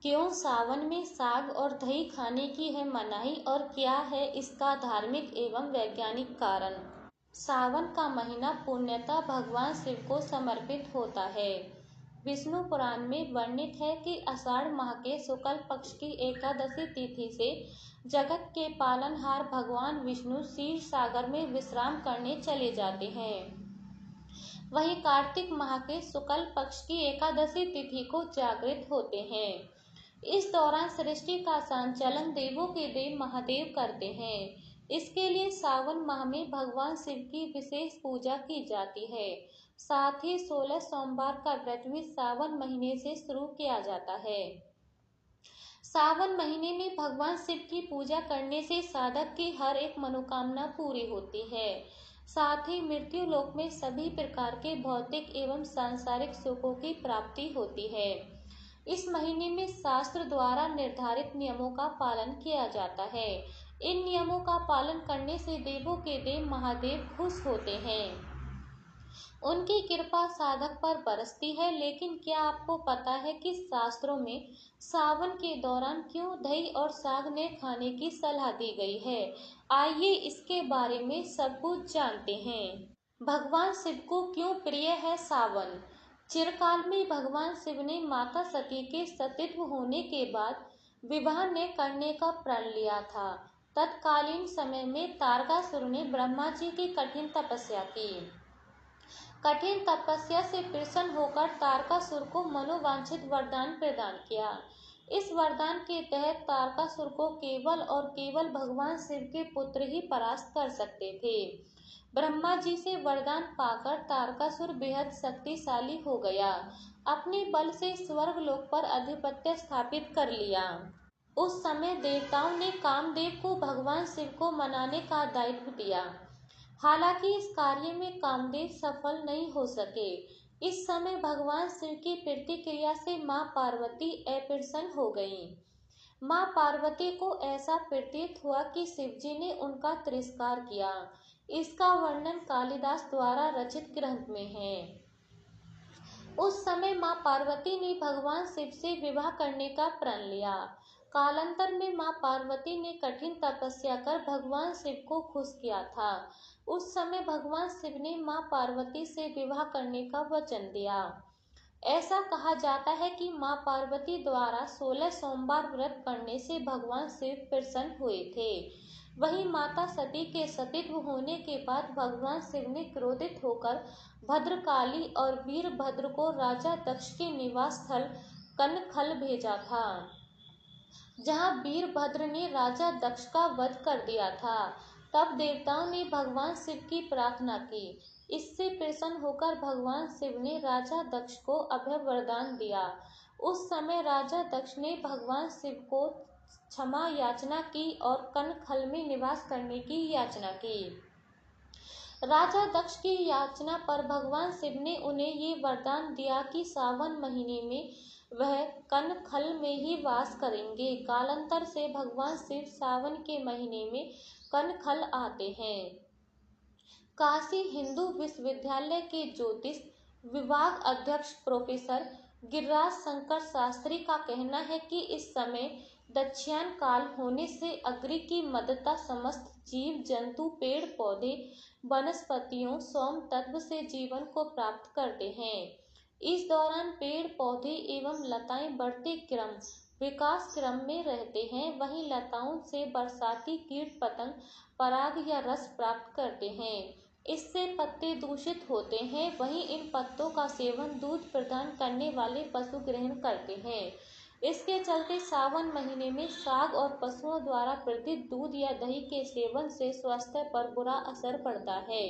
क्यों सावन में साग और दही खाने की है मनाही और क्या है इसका धार्मिक एवं वैज्ञानिक कारण। सावन का महीना पूर्णतः भगवान शिव को समर्पित होता है। विष्णु पुराण में वर्णित है कि आषाढ़ माह के शुक्ल पक्ष की एकादशी तिथि से जगत के पालनहार भगवान विष्णु क्षीर सागर में विश्राम करने चले जाते हैं। वहीं कार्तिक माह के शुक्ल पक्ष की एकादशी तिथि को जागृत होते हैं। इस दौरान सृष्टि का संचालन देवों के देव महादेव करते हैं। इसके लिए सावन माह में भगवान शिव की विशेष पूजा की जाती है। साथ ही 16 सोमवार का व्रत भी सावन महीने से शुरू किया जाता है। सावन महीने में भगवान शिव की पूजा करने से साधक की हर एक मनोकामना पूरी होती है। साथ ही मृत्यु लोक में सभी प्रकार के भौतिक एवं सांसारिक सुखों की प्राप्ति होती है। इस महीने में शास्त्र द्वारा निर्धारित नियमों का पालन किया जाता है। इन नियमों का पालन करने से देवों के देव महादेव खुश होते हैं। उनकी कृपा साधक पर बरसती है। लेकिन क्या आपको पता है कि शास्त्रों में सावन के दौरान क्यों दही और साग ने खाने की सलाह दी गई है? आइए इसके बारे में सब कुछ जानते हैं। भगवान शिव को क्यों प्रिय है सावन? चिरकाल में भगवान शिव ने माता सती के सतीत्व होने के बाद विवाह ने करने का प्रण लिया था। तत्कालीन समय में तारकासुर ने ब्रह्मा जी की कठिन तपस्या की। कठिन तपस्या से प्रसन्न होकर तारकासुर को मनोवांछित वरदान प्रदान किया। इस वरदान के तहत तारकासुर को केवल और केवल भगवान शिव के पुत्र ही परास्त कर सकते थे। ब्रह्मा जी से वरदान पाकर तारकासुर बेहद शक्तिशाली हो गया। अपने बल से स्वर्गलोक पर आधिपत्य स्थापित कर लिया। उस समय देवताओं ने कामदेव को भगवान शिव को मनाने का दायित्व दिया। हालांकि इस कार्य में कामदेव सफल नहीं हो सके। इस समय भगवान शिव की प्रतिक्रिया से मां पार्वती अप्रसन्न हो गईं। मां पार्वती को ऐसा प्रतीत हुआ कि शिवजी ने उनका तिरस्कार किया। इसका वर्णन कालिदास द्वारा रचित ग्रंथ में है। उस समय मां पार्वती ने भगवान शिव से विवाह करने का प्रण लिया। कालांतर में मां पार्वती ने कठिन तपस्या कर भगवान शिव को खुश किया था। उस समय भगवान शिव ने मां पार्वती से विवाह करने का वचन दिया। ऐसा कहा जाता है कि मां पार्वती द्वारा 16 सोमवार व्रत करने से भगवान शिव प्रसन्न हुए थे। वहीं माता सती के सतीत्व होने के बाद भगवान शिव ने क्रोधित होकर भद्रकाली और वीरभद्र को राजा दक्ष के निवास स्थल कनखल भेजा था, जहां वीरभद्र ने राजा दक्ष का वध कर दिया था। तब देवताओं ने भगवान शिव की प्रार्थना की। इससे प्रसन्न होकर भगवान शिव ने राजा दक्ष को अभय वरदान दिया। उस समय राजा दक्ष ने भगवान शिव को क्षमा याचना की और कनखल में निवास करने की याचना की। राजा दक्ष की याचना पर भगवान शिव ने उन्हें ये वरदान दिया कि सावन महीने में वह कनखल में ही वास करेंगे। कालांतर से भगवान शिव सावन के महीने में कनखल आते हैं। काशी हिंदू विश्वविद्यालय के ज्योतिष विभाग अध्यक्ष प्रोफेसर गिरिराज शंकर शास्त्री का कहना है कि इस समय दक्षिणायन काल होने से अग्नि की मदता समस्त जीव जंतु पेड़ पौधे वनस्पतियों सोम तत्व से जीवन को प्राप्त करते हैं। इस दौरान पेड़ पौधे एवं लताएं बढ़ते क्रम विकास क्रम में रहते हैं। वहीं लताओं से बरसाती कीट पतंग पराग या रस प्राप्त करते हैं। इससे पत्ते दूषित होते हैं। वहीं इन पत्तों का सेवन दूध प्रदान करने वाले पशु ग्रहण करते हैं। इसके चलते सावन महीने में साग और पशुओं द्वारा प्रदत्त दूध या दही के सेवन से स्वास्थ्य पर बुरा असर पड़ता है।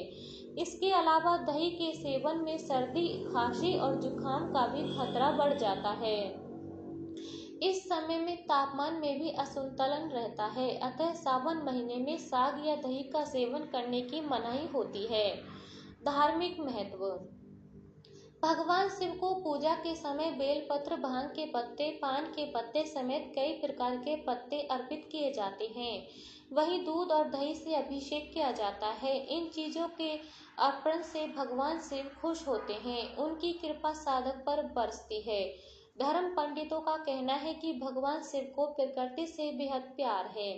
इसके अलावा दही के सेवन में सर्दी खांसी और जुकाम का भी खतरा बढ़ जाता है। इस समय में तापमान में भी असंतुलन रहता है, अतः सावन महीने में साग या दही का सेवन करने की मनाही होती है। धार्मिक महत्व। भगवान शिव को पूजा के समय बेलपत्र भांग के पत्ते पान के पत्ते समेत कई प्रकार के पत्ते अर्पित किए जाते हैं। वहीं दूध और दही से अभिषेक किया जाता है। इन चीजों के अर्पण से भगवान शिव खुश होते हैं। उनकी कृपा साधक पर बरसती है। धर्म पंडितों का कहना है कि भगवान शिव को प्रकृति से बेहद प्यार है,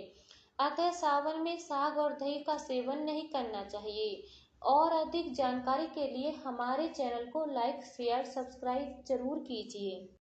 अतः सावन में साग और दही का सेवन नहीं करना चाहिए। और अधिक जानकारी के लिए हमारे चैनल को लाइक, शेयर, सब्सक्राइब जरूर कीजिए।